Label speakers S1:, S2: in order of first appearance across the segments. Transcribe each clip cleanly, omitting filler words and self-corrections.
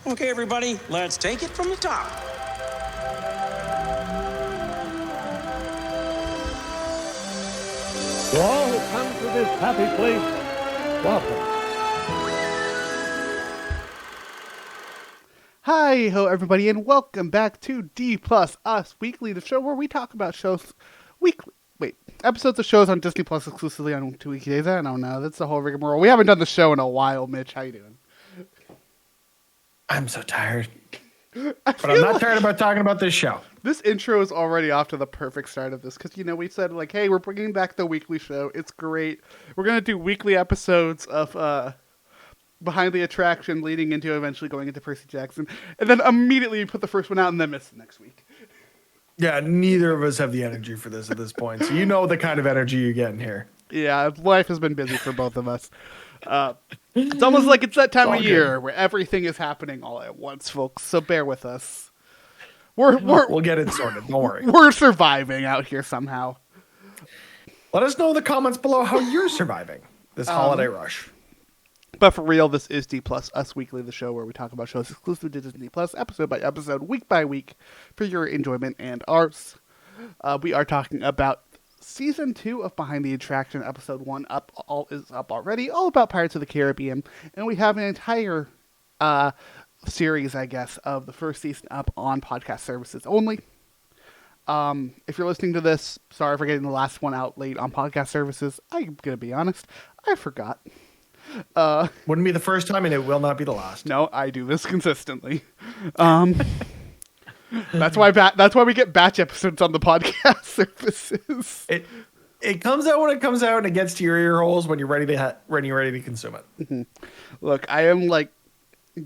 S1: Okay, everybody, let's take it from the top.
S2: To all who come to this happy place, welcome.
S3: Hi, ho, everybody, and welcome back to D Plus Us Weekly, the show where we talk about shows weekly. Wait, episodes of shows on Disney Plus exclusively on 2 weekdays. I don't know. That's the whole rigmarole. We haven't done the show in a while, Mitch. How you doing?
S4: I'm so tired. But I'm not tired about talking about this show.
S3: This intro is already off to the perfect start of this because, we said, like, hey, we're bringing back the weekly show. It's great. We're going to do weekly episodes of Behind the Attraction leading into eventually going into Percy Jackson. And then immediately put the first one out and then miss it next week.
S4: Yeah, neither of us have the energy for this at this point. So you know the kind of energy you're getting here.
S3: Yeah, life has been busy for both of us. It's almost like it's that time of year where everything is happening all at once, folks. So bear with us.
S4: We'll get it sorted. Don't worry.
S3: We're surviving out here somehow.
S4: Let us know in the comments below how you're surviving this holiday rush.
S3: But for real, this is D Plus Us Weekly, the show where we talk about shows exclusive to Disney Plus, episode by episode, week by week, for your enjoyment and ours. We are talking about Season 2 of Behind the Attraction, Episode 1 is up already, all about Pirates of the Caribbean. And we have an entire series, I guess, of the first season up on podcast services only. If you're listening to this, sorry for getting the last one out late on podcast services. I'm going to be honest, I forgot.
S4: Wouldn't be the first time, and it will not be the last.
S3: No, I do this consistently. That's why we get batch episodes on the podcast services.
S4: It comes out when it comes out, and it gets to your ear holes when you're ready to consume it.
S3: Mm-hmm. Look, I am like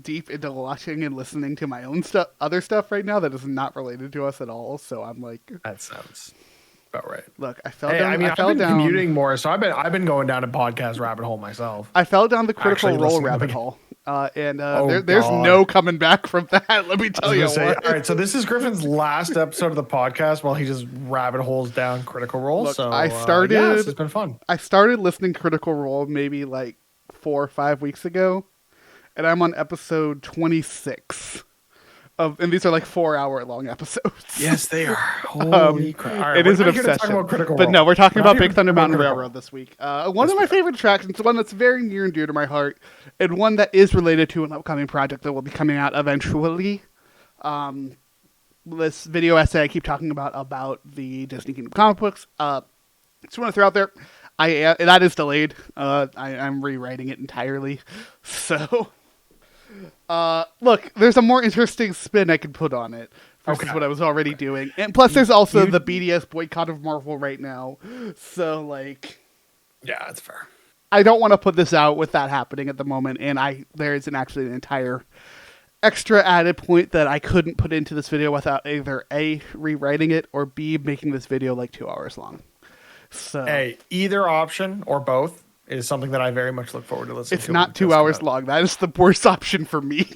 S3: deep into watching and listening to my own other stuff right now that is not related to us at all. So I'm like,
S4: that sounds about right.
S3: Look, I fell down.
S4: I've been commuting more, so I've been going down a podcast rabbit hole myself.
S3: I fell down the Critical Role rabbit hole. There's
S4: God.
S3: no coming back from that. Let me tell you.
S4: All right, so this is Griffin's last episode of the podcast while he just rabbit holes down Critical Role.
S3: Look,
S4: so
S3: this
S4: has been fun.
S3: I started listening Critical Role maybe like 4 or 5 weeks ago, and I'm on episode 26. And these are like 4-hour-long episodes.
S4: Yes, they are. Holy crap! Right,
S3: it is an obsession. But no, we're talking about Big Thunder Mountain Railroad this week. One of my favorite attractions, one that's very near and dear to my heart, and one that is related to an upcoming project that will be coming out eventually. This video essay I keep talking about the Disney Kingdom comic books. Just want to throw out there, that is delayed. I'm rewriting it entirely, so. Look, there's a more interesting spin I could put on it versus what I was already doing. And plus, there's also the BDS boycott of Marvel right now. So, like...
S4: Yeah, that's fair.
S3: I don't want to put this out with that happening at the moment, and there is actually an entire extra added point that I couldn't put into this video without either A, rewriting it, or B, making this video like 2 hours long. So,
S4: hey, either option or both is something that I very much look forward to listening to.
S3: It's not 2 hours long. That is the worst option for me.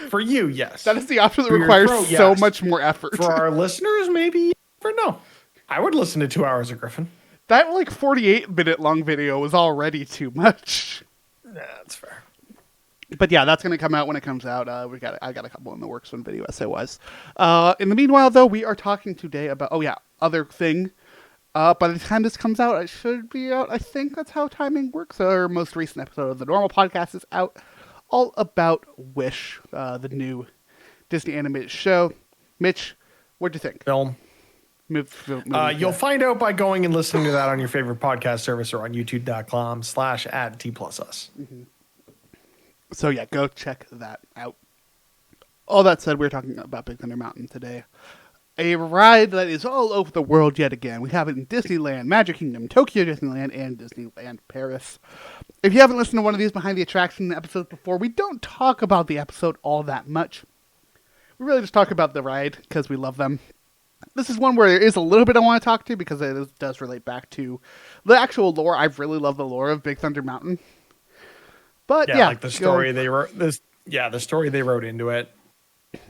S4: For you, yes.
S3: That is the option that requires so much more effort.
S4: For our listeners, maybe. For no. I would listen to 2 hours of Griffin.
S3: That 48-minute long video was already too much.
S4: Yeah, that's fair.
S3: But yeah, that's going to come out when it comes out. I got a couple in the works when video essay was. In the meanwhile, though, we are talking today about other thing. By the time this comes out, it should be out. I think that's how timing works. Our most recent episode of the normal podcast is out, all about Wish, the new Disney animated show. Mitch, what'd you think?
S4: Film. You'll find out by going and listening to that on your favorite podcast service or on youtube.com/@T+us.
S3: Mm-hmm. So yeah, go check that out. All that said, we're talking about Big Thunder Mountain today. A ride that is all over the world yet again. We have it in Disneyland, Magic Kingdom, Tokyo Disneyland, and Disneyland Paris. If you haven't listened to one of these Behind the Attraction episodes before, we don't talk about the episode all that much. We really just talk about the ride because we love them. This is one where there is a little bit I want to talk to because it does relate back to the actual lore. I really love the lore of Big Thunder Mountain. But yeah,
S4: like the story they wrote. The story they wrote into it.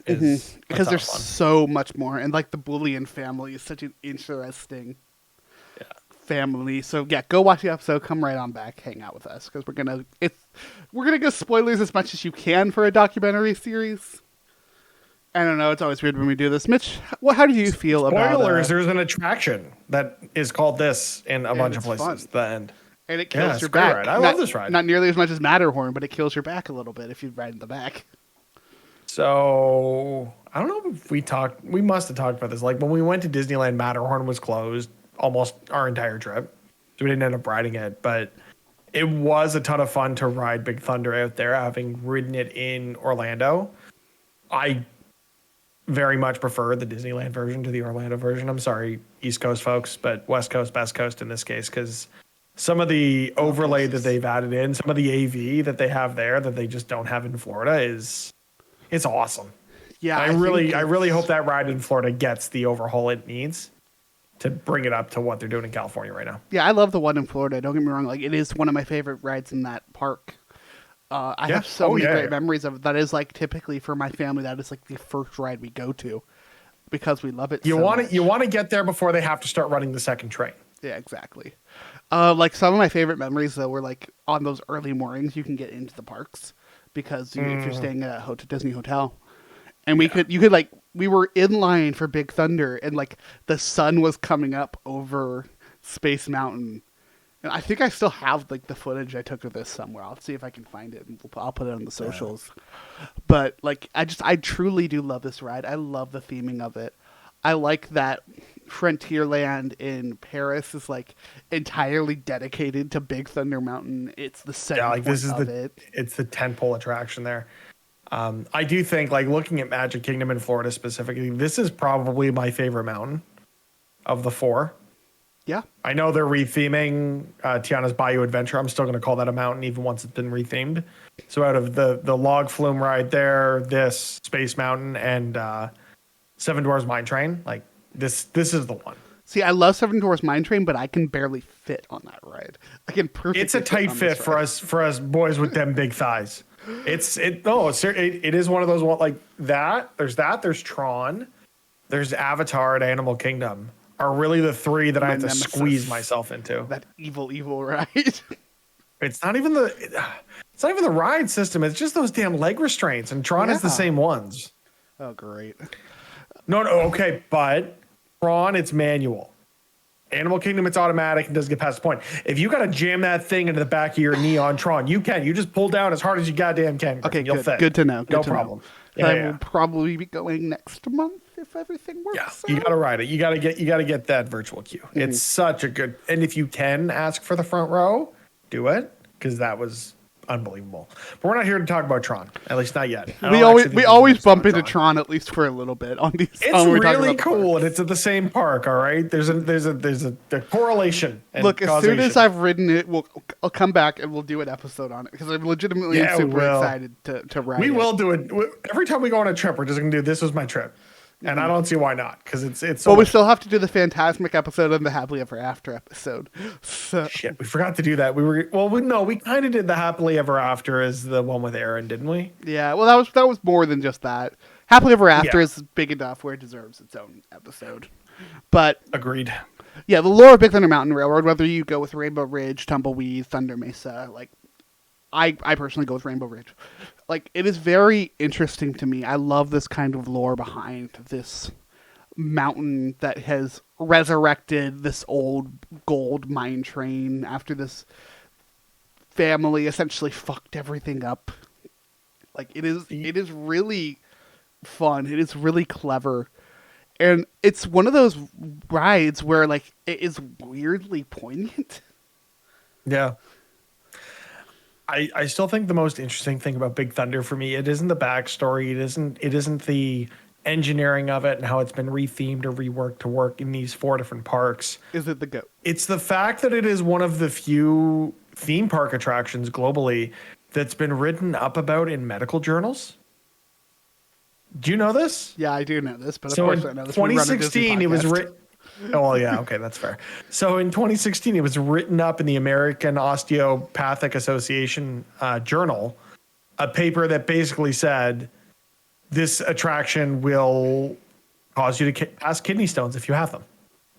S3: Because there's so much more, and like the Boolean family is such an interesting family. So yeah, go watch the episode. Come right on back, hang out with us because we're gonna go spoilers as much as you can for a documentary series. I don't know. It's always weird when we do this. Mitch, how do you feel about
S4: Spoilers, there's an attraction that is called this in a bunch of
S3: it's
S4: places.
S3: fun.
S4: The end.
S3: and it kills
S4: it's
S3: your
S4: a great
S3: back.
S4: ride. I love this ride.
S3: Not nearly as much as Matterhorn, but it kills your back a little bit if you ride in the back.
S4: So I don't know if we must have talked about this. Like when we went to Disneyland, Matterhorn was closed almost our entire trip. So we didn't end up riding it, but it was a ton of fun to ride Big Thunder out there, having ridden it in Orlando. I very much prefer the Disneyland version to the Orlando version. I'm sorry, East Coast folks, but West Coast, best coast in this case, because some of the overlay that they've added in, some of the AV that they have there that they just don't have in Florida it's awesome.
S3: Yeah,
S4: I really hope that ride in Florida gets the overhaul it needs to bring it up to what they're doing in California right now.
S3: Yeah, I love the one in Florida. Don't get me wrong; like it is one of my favorite rides in that park. I have so many great memories of it. That is like typically for my family. That is like the first ride we go to because we love it.
S4: You want to get there before they have to start running the second train.
S3: Yeah, exactly. Like some of my favorite memories though were like on those early mornings you can get into the parks because if you're staying at a Disney hotel, and we were in line for Big Thunder and like the sun was coming up over Space Mountain. And I think I still have like the footage I took of this somewhere. I'll see if I can find it and I'll put it on the socials. Yeah. But like I truly do love this ride. I love the theming of it. I like that Frontierland in Paris is like entirely dedicated to Big Thunder Mountain. It's the center point of it.
S4: It's the tentpole attraction there. I do think like looking at Magic Kingdom in Florida specifically, this is probably my favorite mountain of the four.
S3: Yeah.
S4: I know they're retheming Tiana's Bayou Adventure. I'm still going to call that a mountain even once it's been rethemed. So out of the log flume ride there, this Space Mountain and Seven Dwarfs Mine Train, like this is the one.
S3: See, I love Seven Dwarfs Mine Train, but I can barely fit on that ride. I can perfectly.
S4: It's a tight fit for us boys with them big thighs. It is one of those like that. There's Tron, there's Avatar at Animal Kingdom. Are really the three that I have to squeeze myself into.
S3: That evil ride.
S4: It's not even the ride system. It's just those damn leg restraints, and Tron has the same ones.
S3: Oh, great.
S4: No, okay, but Tron, it's manual. Animal Kingdom, it's automatic and doesn't get past the point. If you got to jam that thing into the back of your knee on Tron, you can. You just pull down as hard as you goddamn can.
S3: Okay,
S4: you'll fit.
S3: Good to know.
S4: No problem.
S3: I will probably be going next month if everything works.
S4: Yeah, you got to ride it. You got to get that virtual queue. Mm-hmm. It's such a good. And if you can ask for the front row, do it because that was unbelievable. But we're not here to talk about Tron, at least not yet.
S3: We always bump into Tron at least for a little bit on these.
S4: It's really cool, and it's at the same park. All right, there's a correlation.
S3: Look, as soon as I've ridden it, I'll come back and we'll do an episode on it because I'm legitimately super excited to ride.
S4: We will do it every time we go on a trip. We're just gonna do this was my trip. And I don't see why not, because it's. So
S3: we still have to do the Fantasmic episode and the Happily Ever After episode. So.
S4: Shit, we forgot to do that. We kind of did the Happily Ever After as the one with Aaron, didn't we?
S3: Yeah, well, that was more than just that. Happily Ever After is big enough where it deserves its own episode. But
S4: agreed.
S3: Yeah, the lore of Big Thunder Mountain Railroad, whether you go with Rainbow Ridge, Tumbleweed, Thunder Mesa, like I personally go with Rainbow Ridge. Like, it is very interesting to me. I love this kind of lore behind this mountain that has resurrected this old gold mine train after this family essentially fucked everything up. Like, it is really fun. It is really clever. And it's one of those rides where, like, it is weirdly poignant.
S4: Yeah. I still think the most interesting thing about Big Thunder for me, it isn't the backstory, it isn't the engineering of it and how it's been rethemed or reworked to work in these 4 different parks.
S3: Is it the GOAT?
S4: It's the fact that it is one of the few theme park attractions globally that's been written up about in medical journals. Do you know this?
S3: Yeah, I do know this, but of
S4: so
S3: course
S4: in
S3: I know this.
S4: 2016, it was written. Oh, well, yeah, okay, that's fair. So in 2016, it was written up in the American Osteopathic Association journal, a paper that basically said this attraction will cause you to pass kidney stones if you have them,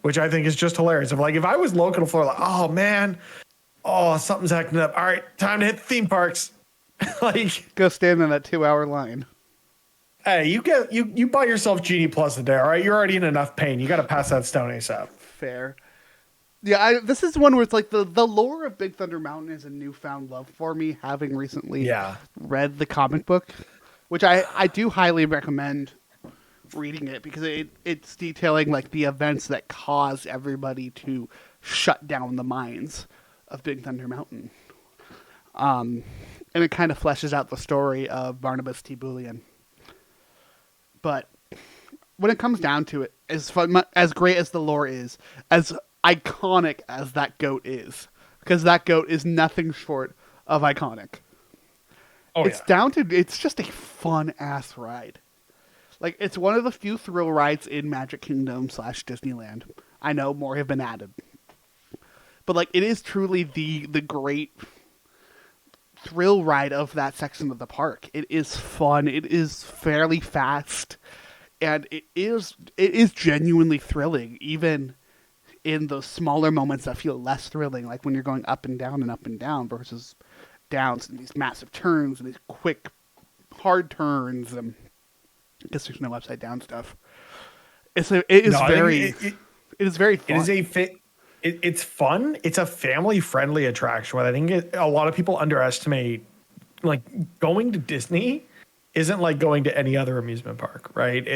S4: which I think is just hilarious. If I was local to Florida, like, oh man, something's acting up. All right, time to hit the theme parks. Like,
S3: Go stand in that 2-hour line.
S4: hey, you buy yourself Genie Plus a day. All right, you're already in enough pain. You got to pass that stone ASAP.
S3: Fair. Yeah, this is one where it's like the lore of Big Thunder Mountain is a newfound love for me, having recently read the comic book, which I do highly recommend reading it because it's detailing like the events that caused everybody to shut down the mines of Big Thunder Mountain. And it kind of fleshes out the story of Barnabas T. Bullion. But when it comes down to it, as fun, as great as the lore is, as iconic as that goat is, because that goat is nothing short of iconic. It's just a fun ass ride. Like, it's one of the few thrill rides in Magic Kingdom / Disneyland. I know more have been added. But like, it is truly the great thrill ride of that section of the park. It is fun. It is fairly fast, and it is genuinely thrilling, even in those smaller moments that feel less thrilling, like when you're going up and down versus downs and these massive turns and these quick, hard turns. And I guess there's no upside down stuff. It is very fun.
S4: It's fun. It's a family-friendly attraction. What I think a lot of people underestimate, like, going to Disney isn't like going to any other amusement park, right?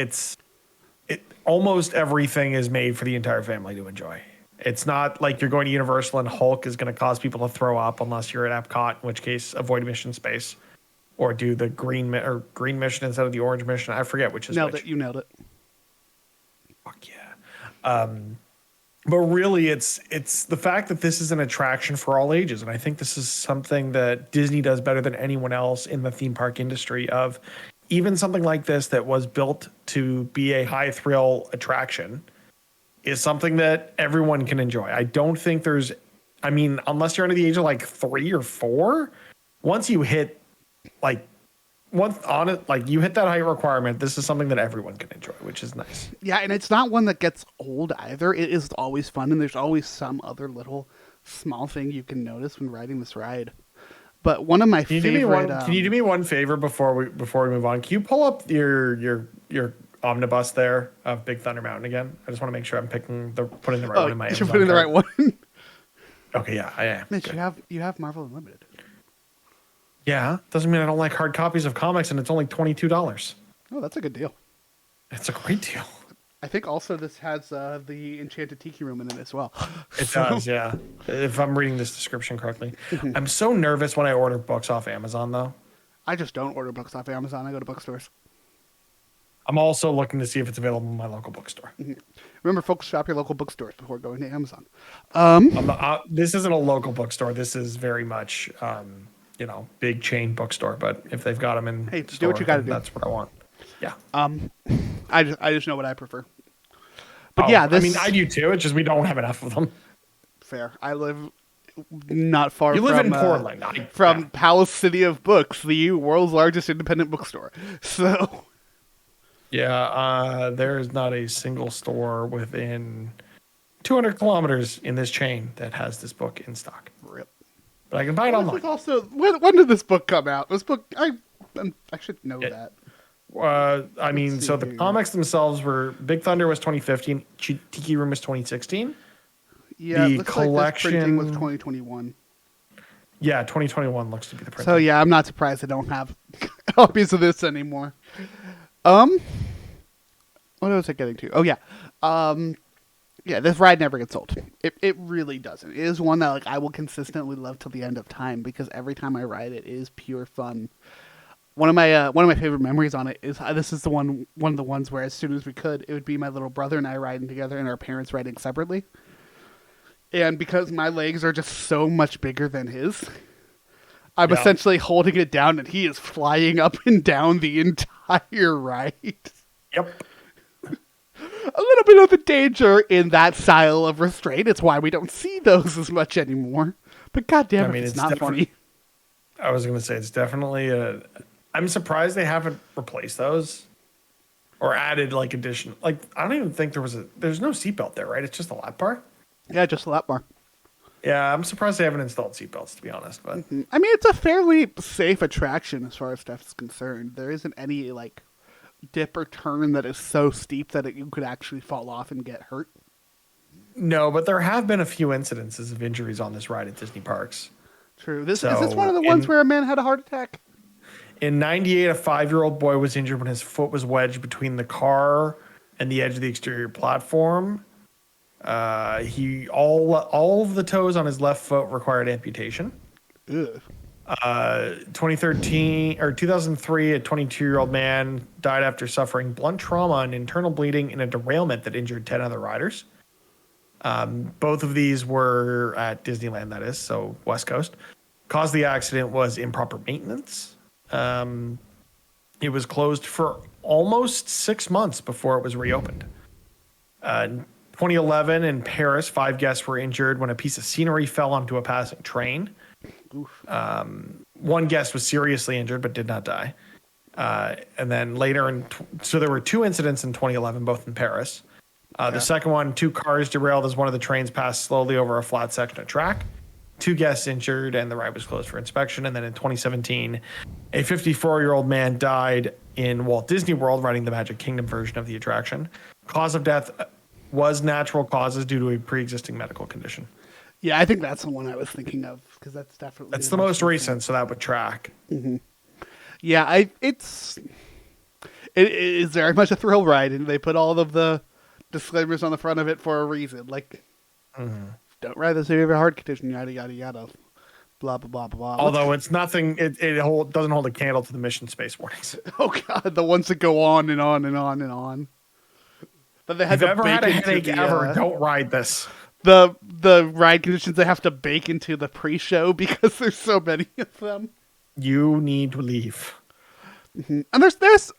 S4: Almost everything is made for the entire family to enjoy. It's not like you're going to Universal and Hulk is going to cause people to throw up unless you're at Epcot, in which case avoid mission space or do the green mission instead of the orange mission. I forget which is which.
S3: You nailed it.
S4: Fuck yeah. But really, it's the fact that this is an attraction for all ages. And I think this is something that Disney does better than anyone else in the theme park industry, of even something like this that was built to be a high thrill attraction is something that everyone can enjoy. I don't think unless you're under the age of like 3 or 4, once you hit you hit that height requirement, this is something that everyone can enjoy, which is nice.
S3: Yeah, and it's not one that gets old either. It is always fun, and there's always some other little small thing you can notice when riding this ride. But one of my favorite...
S4: Can you do me one favor before we move on? Can you pull up your omnibus there of Big Thunder Mountain again? I just want to make sure I'm putting the right one in my Amazon
S3: putting the right one.
S4: Okay, yeah, I am.
S3: Mitch, you have Marvel Unlimited.
S4: Yeah, doesn't mean I don't like hard copies of comics, and it's only $22.
S3: Oh, that's a good deal.
S4: It's a great deal.
S3: I think also this has the Enchanted Tiki Room in it as well.
S4: It does, yeah. If I'm reading this description correctly. I'm so nervous when I order books off Amazon, though.
S3: I just don't order books off Amazon. I go to bookstores.
S4: I'm also looking to see if it's available in my local bookstore.
S3: Remember, folks, shop your local bookstores before going to Amazon.
S4: This isn't a local bookstore. This is very much, big chain bookstore. But if they've got them in store,
S3: do what you got to do.
S4: That's what I want. Yeah.
S3: I just know what I prefer. But I
S4: do too. It's just we don't have enough of them.
S3: Fair. I live not far from...
S4: You live in Portland.
S3: Palace City of Books, the world's largest independent bookstore. So...
S4: Yeah, there is not a single store within 200 kilometers in this chain that has this book in stock.
S3: Rip.
S4: But I can buy it online.
S3: Also, when did this book come out? This book, I should know that.
S4: The comics themselves were... Big Thunder was 2015. Tiki Room was 2016.
S3: Yeah,
S4: the
S3: looks
S4: collection
S3: like this printing was 2021.
S4: Yeah, 2021 looks to be the printing.
S3: So yeah, I'm not surprised I don't have copies of this anymore. What was I getting to? Oh yeah. This ride never gets old. It really doesn't. It is one that I will consistently love till the end of time, because every time I ride it is pure fun. One of my favorite memories on it is this is one of the ones where as soon as we could, it would be my little brother and I riding together and our parents riding separately. And because my legs are just so much bigger than his, I'm essentially holding it down and he is flying up and down the entire ride.
S4: Yep.
S3: A little bit of the danger in that style of restraint. It's why we don't see those as much anymore. But goddamn, it's not funny.
S4: I was going to say, it's definitely I'm surprised they haven't replaced those. or added like addition. Like I don't even think there's no seatbelt there, right? It's just a lap bar.
S3: Yeah, just a lot more.
S4: Yeah, I'm surprised they haven't installed seatbelts, to be honest. But
S3: I mean, it's a fairly safe attraction as far as stuff is concerned. There isn't any like dip or turn that is so steep that you could actually fall off and get hurt.
S4: no, but there have been a few incidences of injuries on this ride at Disney parks.
S3: True. Is this
S4: So,
S3: one of the ones
S4: in-
S3: where a man had a heart attack?
S4: In '98, a 5-year-old boy was injured when his foot was wedged between the car and the edge of the exterior platform. All of the toes on his left foot required amputation.
S3: Ugh.
S4: 2003, a 22-year-old man died after suffering blunt trauma and internal bleeding in a derailment that injured 10 other riders. Both of these were at Disneyland, that is, so West Coast. Cause of the accident was improper maintenance. It was closed for almost 6 months before it was reopened. 2011 in Paris, 5 guests were injured when a piece of scenery fell onto a passing train. One guest was seriously injured but did not die. And then later, so there were 2 incidents in 2011, both in Paris. The second one, 2 cars derailed as one of the trains passed slowly over a flat section of track. 2 guests injured, and the ride was closed for inspection. And then in 2017, a 54-year-old man died in Walt Disney World riding the Magic Kingdom version of the attraction. Cause of death was natural causes due to a pre-existing medical condition.
S3: Yeah, I think that's the one I was thinking of because that's definitely
S4: That's the most recent, so that would track.
S3: Yeah, it's very much a thrill ride, and they put all of the disclaimers on the front of it for a reason. Like, don't ride this if you have a heart condition, yada yada yada, blah blah blah blah.
S4: Although it's nothing, it doesn't hold a candle to the mission space warnings.
S3: Oh god, the ones that go on and on and on and on. That they had
S4: If you've
S3: to
S4: ever had a
S3: bake into
S4: headache
S3: the,
S4: ever, don't ride this.
S3: the ride conditions they have to bake into the pre-show because there's so many of them.
S4: You need to leave.
S3: And there's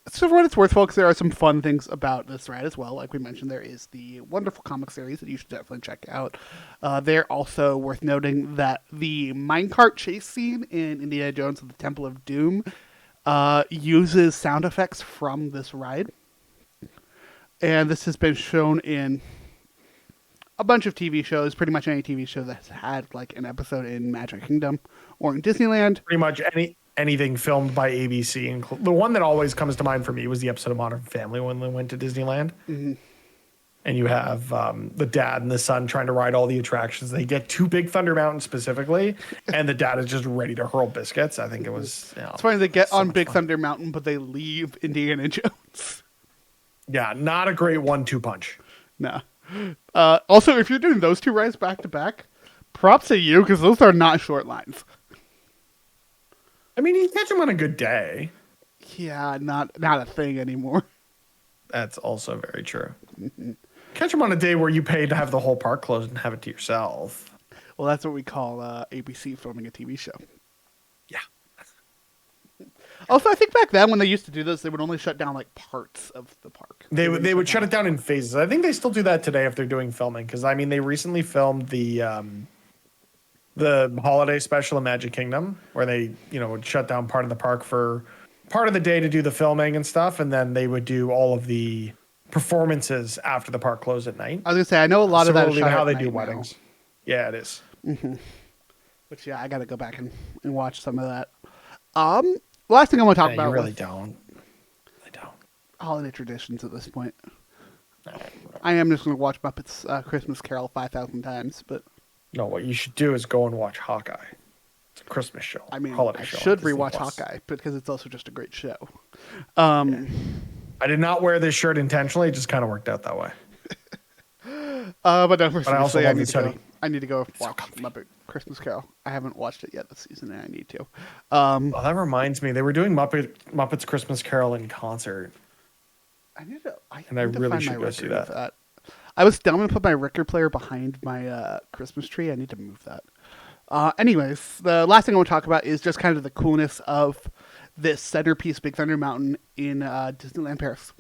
S3: so for what it's worth, folks, there are some fun things about this ride as well. Like we mentioned, there is the wonderful comic series that you should definitely check out. They're also worth noting that the minecart chase scene in Indiana Jones and the Temple of Doom uses sound effects from this ride. And this has been shown in a bunch of TV shows, pretty much any TV show that's had like an episode in Magic Kingdom or in Disneyland.
S4: Pretty much anything filmed by ABC. The one that always comes to mind for me was the episode of Modern Family when they went to Disneyland. And you have the dad and the son trying to ride all the attractions. They get to Big Thunder Mountain specifically, and the dad is just ready to hurl biscuits. I think it was...
S3: It's funny, they get on Big Thunder Mountain, but they leave Indiana Jones.
S4: Yeah, not a great 1-2 punch.
S3: No. Also, if you're doing those 2 rides back to back, props to you, because those are not short lines.
S4: I mean, you catch them on a good day.
S3: Yeah, not a thing anymore.
S4: That's also very true. Catch them on a day where you paid to have the whole park closed and have it to yourself.
S3: Well, that's what we call ABC filming a TV show.
S4: Yeah.
S3: Also, I think back then when they used to do this, they would only shut down like parts of the park.
S4: They would shut it down in phases. I think they still do that today if they're doing filming, because I mean they recently filmed the holiday special in Magic Kingdom where they would shut down part of the park for part of the day to do the filming and stuff, and then they would do all of the performances after the park closed at night.
S3: I was gonna say I know a lot of that is shot
S4: how
S3: at
S4: they
S3: night
S4: do
S3: now.
S4: weddings. Yeah, it is.
S3: Which I got to go back and watch some of that. Last thing I want to talk
S4: Yeah,
S3: about
S4: you really
S3: with
S4: don't. They don't.
S3: holiday traditions at this point. I am just going to watch Muppets Christmas Carol 5,000 times, but
S4: No, what you should do is go and watch Hawkeye. It's a Christmas show.
S3: I mean,
S4: holiday
S3: I
S4: show on
S3: should
S4: Disney
S3: rewatch
S4: Plus.
S3: Hawkeye because it's also just a great show.
S4: I did not wear this shirt intentionally. It just kind of worked out that way.
S3: But no, for
S4: I also
S3: seriously,
S4: love
S3: need
S4: this
S3: to go.
S4: hoodie.
S3: I need to go
S4: so
S3: watch
S4: comfy.
S3: Muppet Christmas Carol. I haven't watched it yet this season, and I need to.
S4: Oh, that reminds me. They were doing Muppets Christmas Carol in concert.
S3: I need to. I
S4: really
S3: find my
S4: should go see
S3: record of
S4: that.
S3: I was dumb and put my record player behind my Christmas tree. I need to move that. Anyways, the last thing I want to talk about is just kind of the coolness of this centerpiece, Big Thunder Mountain in Disneyland Paris.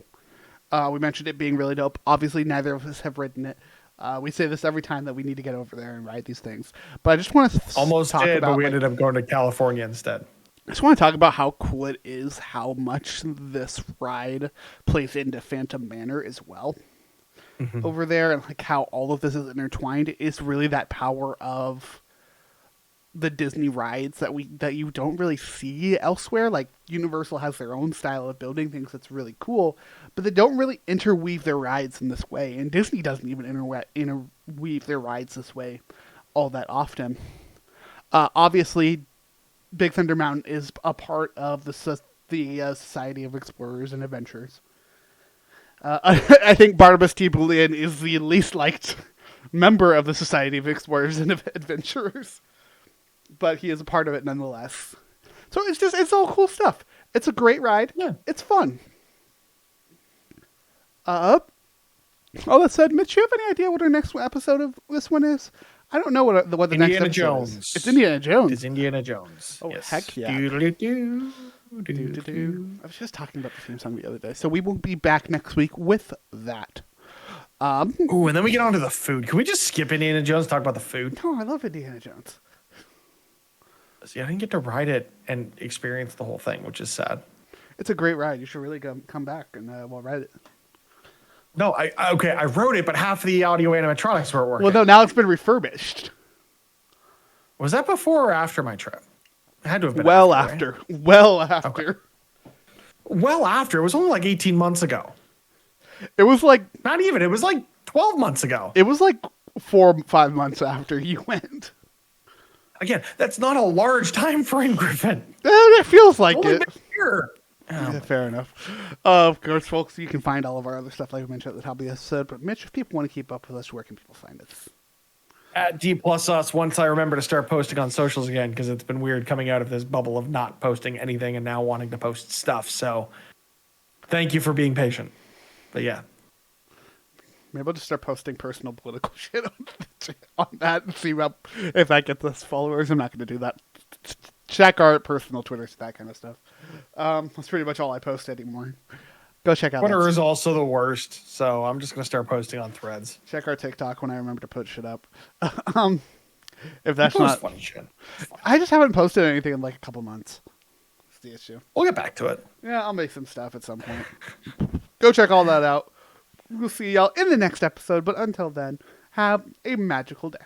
S3: We mentioned it being really dope. Obviously, neither of us have ridden it. We say this every time that we need to get over there and ride these things. But I just want to
S4: Almost
S3: talk
S4: did,
S3: about
S4: but we
S3: like,
S4: ended up going to California instead.
S3: I just want to talk about how cool it is, how much this ride plays into Phantom Manor as well. Over there, and like how all of this is intertwined is really that power of the Disney rides that you don't really see elsewhere. Like Universal has their own style of building things that's really cool, but they don't really interweave their rides in this way. And Disney doesn't even interweave their rides this way all that often. Obviously, Big Thunder Mountain is a part of the Society of Explorers and Adventurers. I think Barnabas T. Boolean is the least liked member of the Society of Explorers and Adventurers, but he is a part of it nonetheless. So it's all cool stuff. It's a great ride.
S4: Yeah.
S3: It's fun. All that said, Mitch, do you have any idea what our next episode of this one is? I don't know what the next
S4: Indiana
S3: episode
S4: Jones.
S3: is. It's Indiana Jones.
S4: It's Indiana Jones.
S3: Oh,
S4: yes.
S3: heck yeah.
S4: Doodle-doo,
S3: I
S4: doodle-doo.
S3: was just talking about the theme song the other day, so we will be back next week with that.
S4: Ooh, and then we get on to the food. Can we just skip Indiana Jones and talk about the food?
S3: Oh, I love Indiana Jones.
S4: See, I didn't get to ride it and experience the whole thing, which is sad.
S3: It's a great ride. You should really come back and we'll ride it.
S4: No, I wrote it, but half the audio animatronics weren't working.
S3: Well, no, now it's been refurbished.
S4: Was that before or after my trip? It had to have been
S3: Well
S4: after.
S3: after. Well after.
S4: Okay. Well after. It was only like 18 months ago.
S3: It was like
S4: Not even. It was like 12 months ago.
S3: 4 or 5 months after you went.
S4: Again, that's not a large time frame, Griffin.
S3: It feels like
S4: Only
S3: it.
S4: been here.
S3: Yeah, fair enough. Of course, folks, you can find all of our other stuff like we mentioned at the top of the episode. But Mitch, if people want to keep up with us, where can people find us?
S4: At D plus us once I remember to start posting on socials again, because it's been weird coming out of this bubble of not posting anything and now wanting to post stuff. So thank you for being patient. But yeah.
S3: Maybe I'll just start posting personal political shit on that and see if that gets us followers. I'm not going to do that. Check our personal Twitters, that kind of stuff. That's pretty much all I post anymore. Go check out
S4: Twitter
S3: that.
S4: is also the worst, so I'm just going to start posting on Threads.
S3: Check our TikTok when I remember to put shit up. If that's
S4: Post
S3: not
S4: funny shit.
S3: I just haven't posted anything in like a couple months. That's the issue.
S4: We'll get back to it.
S3: Yeah, I'll make some stuff at some point. Go check all that out. We'll see y'all in the next episode, but until then, have a magical day.